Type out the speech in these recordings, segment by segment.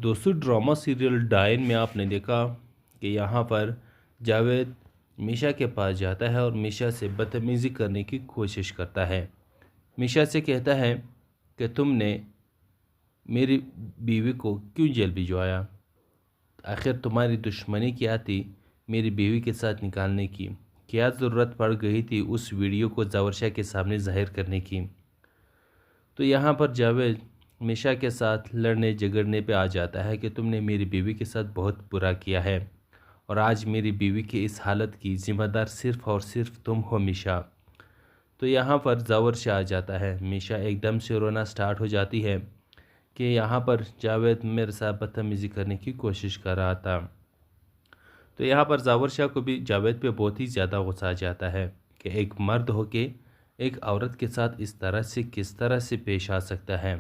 दोस्तों drama serial डायन में आपने देखा कि यहाँ पर जावेद मीशा के पास जाता है और मीशा से बदतमीज़ी करने की कोशिश करता है। मीशा से कहता है कि तुमने मेरी बीवी को क्यों जेल भिजवाया? आखिर तुम्हारी दुश्मनी क्या थी मेरी बीवी के साथ निकालने की? क्या ज़रूरत पड़ गई थी उस वीडियो को जावरशा के सामने ज़ाहिर करने की? तो यहाँ पर जावेद मीशा के साथ लड़ने झगड़ने पे आ जाता है कि तुमने मेरी बीवी के साथ बहुत बुरा किया है और आज मेरी बीवी की इस हालत की ज़िम्मेदार सिर्फ़ और सिर्फ तुम हो मीशा। तो यहाँ पर जावरशा आ जाता है। मीशा एकदम से रोना स्टार्ट हो जाती है कि यहाँ पर जावेद मेरे साथ बदतमीज़ी करने की कोशिश कर रहा था। तो यहाँ पर जावरशा को भी जावेद पे बहुत ही ज़्यादा गुस्सा आ जाता है कि एक मर्द होके एक औरत के साथ इस तरह से किस तरह से पेश आ सकता है।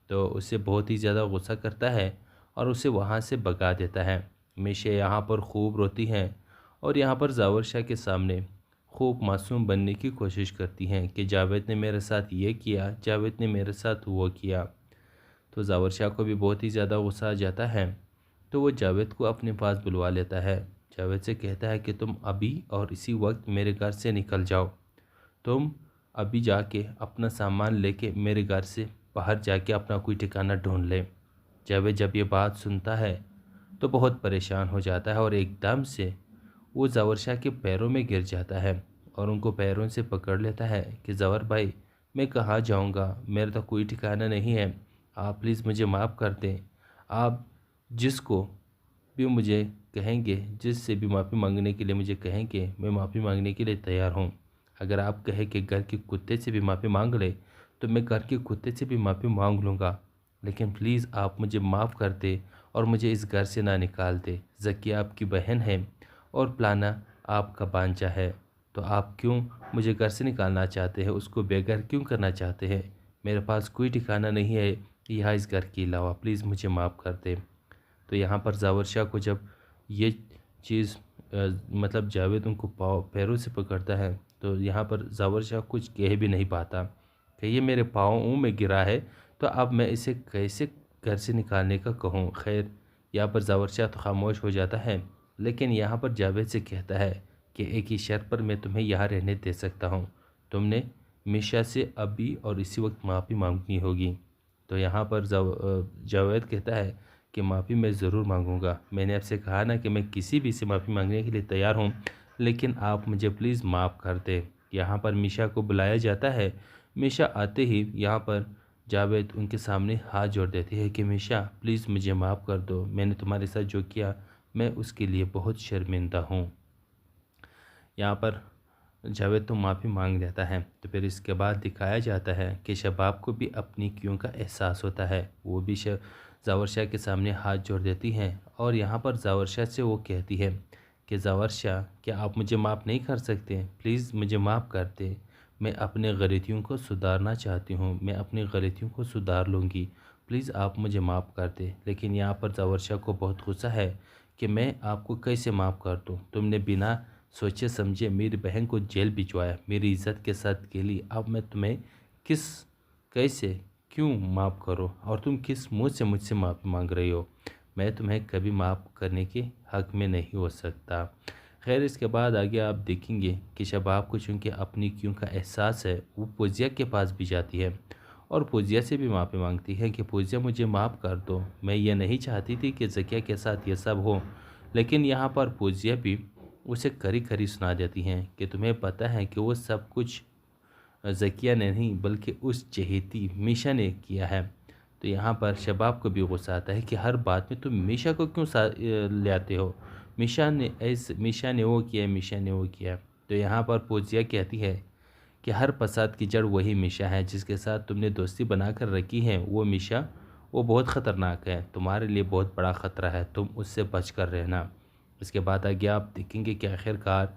तो उसे बहुत ही ज़्यादा गुस्सा करता है और उसे वहाँ से भगा देता है। मीशा यहाँ पर खूब रोती हैं और यहाँ पर जावरशा के सामने खूब मासूम बनने की कोशिश करती हैं कि जावेद ने मेरे साथ ये किया, जावेद ने मेरे साथ वो किया। तो जावरशा को भी बहुत ही ज़्यादा गुस्सा आ जाता है। तो वो जावेद को अपने पास बुलवा लेता है। जावेद से कहता है कि तुम अभी और इसी वक्त मेरे घर से निकल जाओ। तुम अभी जाके अपना सामान लेके मेरे घर से बाहर जाके अपना कोई ठिकाना ढूंढ ले। जावेद जब ये बात सुनता है तो बहुत परेशान हो जाता है और एकदम से वो जावरशा के पैरों में गिर जाता है और उनको पैरों से पकड़ लेता है कि ज़वर भाई मैं कहाँ जाऊँगा, मेरा तो कोई ठिकाना नहीं है, आप प्लीज़ मुझे माफ़ कर दें। आप जिसको भी मुझे कहेंगे, जिससे भी माफ़ी मांगने के लिए मुझे कहेंगे, मैं माफ़ी मांगने के लिए तैयार हूँ। अगर आप कहें कि घर के कुत्ते से भी माफ़ी मांग ले तो मैं घर के कुत्ते से भी माफ़ी मांग लूँगा, लेकिन प्लीज़ आप मुझे माफ़ कर दे और मुझे इस घर से ना निकाल दे। ज़किया आपकी बहन है और प्लाना आपका भांजा है, तो आप क्यों मुझे घर से निकालना चाहते हैं, उसको बेघर क्यों करना चाहते हैं? मेरे पास कोई ठिकाना नहीं है यहाँ इस घर के अलावा, प्लीज़ मुझे माफ़ कर दे। तो यहाँ पर जावरशा को जब ये चीज़ मतलब जावेद उनको पैरों से पकड़ता है तो यहाँ पर जावरशा कुछ कह भी नहीं पाता कि ये मेरे पाँवों में गिरा है, तो अब मैं इसे कैसे घर से निकालने का कहूँ। खैर यहाँ पर जावरशा तो खामोश हो जाता है, लेकिन यहाँ पर जावेद से कहता है कि एक ही शर्त पर मैं तुम्हें यहाँ रहने दे सकता हूँ, तुमने मीशा से अभी और इसी वक्त माफ़ी मांगनी होगी। तो यहाँ पर जावेद कहता है कि माफ़ी मैं ज़रूर मांगूंगा। मैंने आपसे कहा ना कि मैं किसी भी से माफ़ी मांगने के लिए तैयार हूँ, लेकिन आप मुझे प्लीज़ माफ़ कर दें। यहाँ पर मीशा को बुलाया जाता है। मीशा आते ही यहाँ पर जावेद उनके सामने हाथ जोड़ देती है कि मीशा प्लीज़ मुझे माफ़ कर दो, मैंने तुम्हारे साथ जो किया मैं उसके लिए बहुत शर्मिंदा हूँ। यहाँ पर जावेद तो माफ़ी मांग जाता है। तो फिर इसके बाद दिखाया जाता है कि शबाब को भी अपनी क्यों का एहसास होता है। वो भी जावरशा के सामने हाथ जोड़ देती हैं और यहाँ पर जावरशा से वो कहती है कि जावरशा क्या आप मुझे माफ़ नहीं कर सकते? प्लीज़ मुझे माफ़ कर दे, मैं अपने गलतियों को सुधारना चाहती हूँ, मैं अपनी गलतियों को सुधार लूँगी, प्लीज़ आप मुझे माफ़ कर दे। लेकिन यहाँ पर जावरशा को बहुत गुस्सा है कि मैं आपको कैसे माफ़ कर दूँ, तुमने बिना सोचे समझे मेरी बहन को जेल भिजवाया, मेरी इज़्ज़त के साथ खेली, अब मैं तुम्हें किस कैसे क्यों माफ़ करो और तुम किस मुँह से मुझसे माफ़ी मांग रही हो? मैं तुम्हें कभी माफ़ करने के हक़ में नहीं हो सकता। खैर इसके बाद आगे आप देखेंगे कि शबाब को चूँकि अपनी क्यों का एहसास है, वो पूजिया के पास भी जाती है और पूजिया से भी माफ़ी मांगती है कि पूजिया मुझे माफ़ कर दो, मैं ये नहीं चाहती थी कि ज़किया के साथ ये सब हो। लेकिन यहाँ पर पूजिया भी उसे खरी खरी सुना देती हैं कि तुम्हें पता है कि वो सब कुछ ज़किया ने नहीं बल्कि उस चहेती मीशा ने किया है। तो यहाँ पर शबाब को भी गुस्सा आता है कि हर बात में तुम मीशा को क्यों ले आते हो, मीशा ने वो किया, मीशा ने वो किया। तो यहाँ पर पूजिया कहती है कि हर फसाद की जड़ वही मीशा है, जिसके साथ तुमने दोस्ती बना कर रखी है वो मीशा वो बहुत ख़तरनाक है, तुम्हारे लिए बहुत बड़ा ख़तरा है, तुम उससे बच कर रहना। इसके बाद आगे आप देखेंगे कि आखिरकार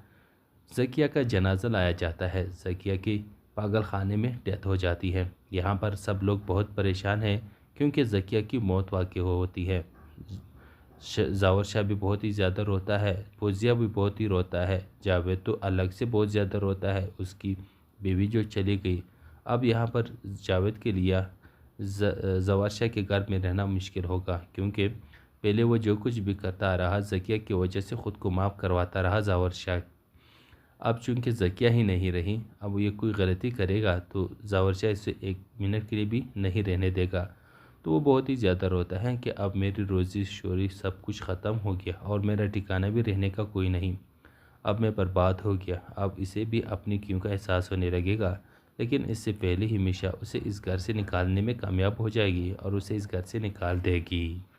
ज़किया का जनाजा लाया जाता है। ज़किया की पागल खाने में डेथ हो जाती है। यहाँ पर सब लोग बहुत परेशान हैं क्योंकि ज़किया की मौत वाक़ई होती है। जावरशा भी बहुत ही ज़्यादा रोता है, फौजिया भी बहुत ही रोता है, जावेद तो अलग से बहुत ज़्यादा रोता है, उसकी बीवी जो चली गई। अब यहाँ पर जावेद के लिए जावरशा के घर में रहना मुश्किल होगा क्योंकि پہلے وہ جو کچھ بھی کرتا رہا زکیہ کی وجہ سے خود کو معاف کرواتا رہا زاور شاہ۔ اب چونکہ زکیہ ہی نہیں رہی، اب یہ کوئی غلطی کرے گا تو زاور شاہ اسے 1 منٹ کے لیے بھی نہیں رہنے دے گا۔ تو وہ بہت ہی زیادہ روتا ہے کہ اب میری روزی شوری سب کچھ ختم ہو گیا اور میرا ٹھکانہ بھی رہنے کا کوئی نہیں، اب میں برباد ہو گیا۔ اب اسے بھی اپنی کیوں کا احساس ہونے لگے گا، لیکن اس سے پہلے ہی میشا اسے اس گھر سے نکالنے میں کامیاب ہو جائے گی اور اسے اس گھر سے نکال دے گی۔